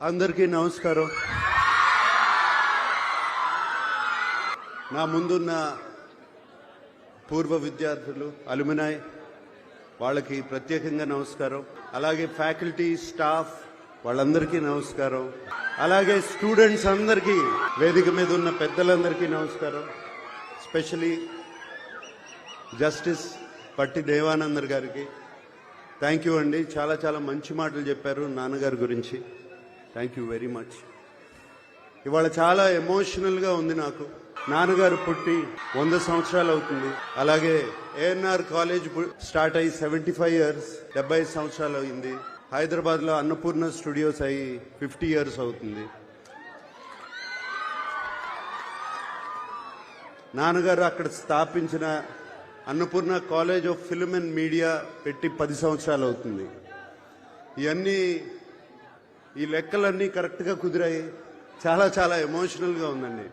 అందరికీ నమస్కారం. నా ముందున్న పూర్వ విద్యార్థులు, అలుమినాయ్ వాళ్ళకి ప్రత్యేకంగా నమస్కారం. అలాగే ఫ్యాకల్టీ, స్టాఫ్ వాళ్ళందరికీ నమస్కారం. అలాగే స్టూడెంట్స్ అందరికీ, వేదిక మీద ఉన్న పెద్దలందరికీ నమస్కారం. స్పెషలీ జస్టిస్ పట్టి దేవానందర్ గారికి థ్యాంక్ యూ అండి. చాలా చాలా మంచి మాటలు చెప్పారు నాన్నగారి గురించి. Thank you very much. ఇవాళ చాలా ఎమోషనల్గా ఉంది నాకు. నాన్నగారు పుట్టి 100 సంవత్సరాలు అవుతుంది. అలాగే ఏఎన్ఆర్ కాలేజ్ స్టార్ట్ అయ్యి 75 ఇయర్స్, 75 సంవత్సరాలు అయింది. హైదరాబాద్లో అన్నపూర్ణ స్టూడియోస్ అయ్యి 50 ఇయర్స్ అవుతుంది. నాన్నగారు అక్కడ స్థాపించిన Annapurna college of film and media పెట్టి 10 సంవత్సరాలు అవుతుంది. ఇవన్నీ, ఈ లెక్కలన్నీ కరెక్ట్గా కుదిరాయి. చాలా చాలా ఎమోషనల్గా ఉందండి.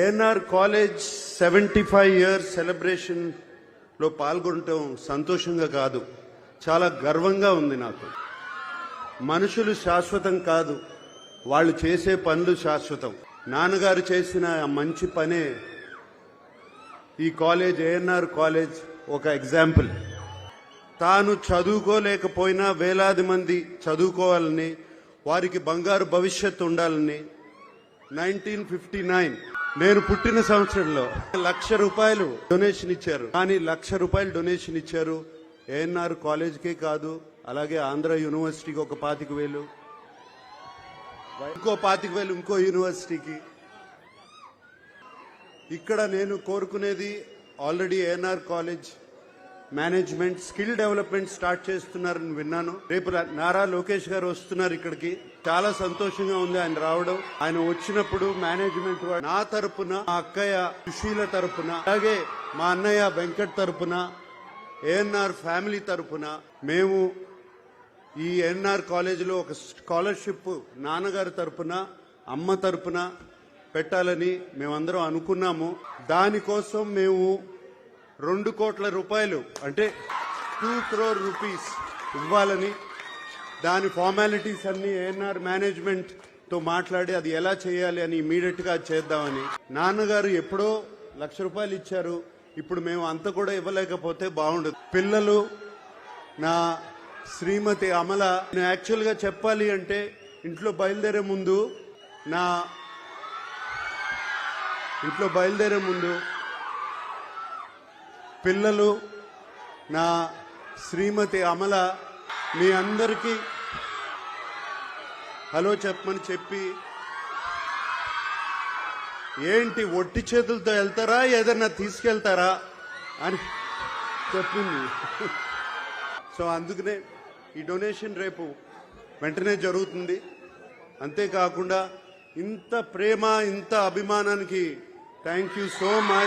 ఏఎన్ఆర్ కాలేజ్ 75 ఇయర్స్ సెలబ్రేషన్లో పాల్గొనటం సంతోషంగా కాదు, చాలా గర్వంగా ఉంది నాకు. మనుషులు శాశ్వతం కాదు, వాళ్ళు చేసే పనులు శాశ్వతం. నాన్నగారు చేసిన మంచి పనే ఈ కాలేజ్, ఏఎన్ఆర్ కాలేజ్ ఒక ఎగ్జాంపుల్. తాను చదువుకోలేకపోయినా వేలాది మంది చదువుకోవాలని, వారికి బంగారు భవిష్యత్తు ఉండాలని 1959 నేను పుట్టిన సంవత్సరంలో ₹1,00,000 డొనేషన్ ఇచ్చారు. కానీ ₹1,00,000 డొనేషన్ ఇచ్చారు ఏఎన్ఆర్ కాలేజ్కే కాదు, అలాగే ఆంధ్ర యూనివర్సిటీకి ఒక 25,000, ఇంకో 25,000 ఇంకో యూనివర్సిటీకి. ఇక్కడ నేను కోరుకునేది, already ANR college management skill development start చేస్తున్నారని విన్నాను. రేపు నారా లోకేష్ గారు వస్తున్నారు ఇక్కడికి. చాలా సంతోషంగా ఉంది ఆయన రావడం. ఆయన వచ్చినప్పుడు మేనేజ్మెంట్ నా తరపున, మా అక్కయ్య సుశీల తరపున, అలాగే మా అన్నయ్య వెంకట్ తరపున, ఏఎన్ఆర్ ఫ్యామిలీ తరపున మేము ఈ ఏఎన్ఆర్ కాలేజీలో ఒక స్కాలర్షిప్ నాన్నగారి తరపున, అమ్మ తరపున పెట్టాలని మేమందరం అనుకున్నాము. దానికోసం మేము ₹2 కోట్ల అంటే 2 crore rupees ఇవ్వాలని, దాని ఫార్మాలిటీస్ అన్ని ఏఎన్ఆర్ మేనేజ్మెంట్ తో మాట్లాడి అది ఎలా చేయాలి అని ఇమీడియట్ గా చేద్దామని. నాన్నగారు ఎప్పుడో ₹1,00,000 ఇచ్చారు. ఇప్పుడు మేము అంత కూడా ఇవ్వలేకపోతే బాగుండదు. పిల్లలు, నా శ్రీమతి అమల, నేను యాక్చువల్ గా చెప్పాలి అంటే ఇంట్లో బయలుదేరే ముందు పిల్లలు, నా శ్రీమతి అమల మీ అందరికీ హలో చెప్పమని చెప్పి, ఏంటి ఒట్టి చేతులతో వెళ్తారా, ఏదన్నా తీసుకెళ్తారా అని చెప్పింది. సో అందుకనే ఈ డొనేషన్ రేపు వెంటనే జరుగుతుంది. అంతేకాకుండా ఇంత ప్రేమ, ఇంత అభిమానానికి థ్యాంక్ యూ సో మచ్.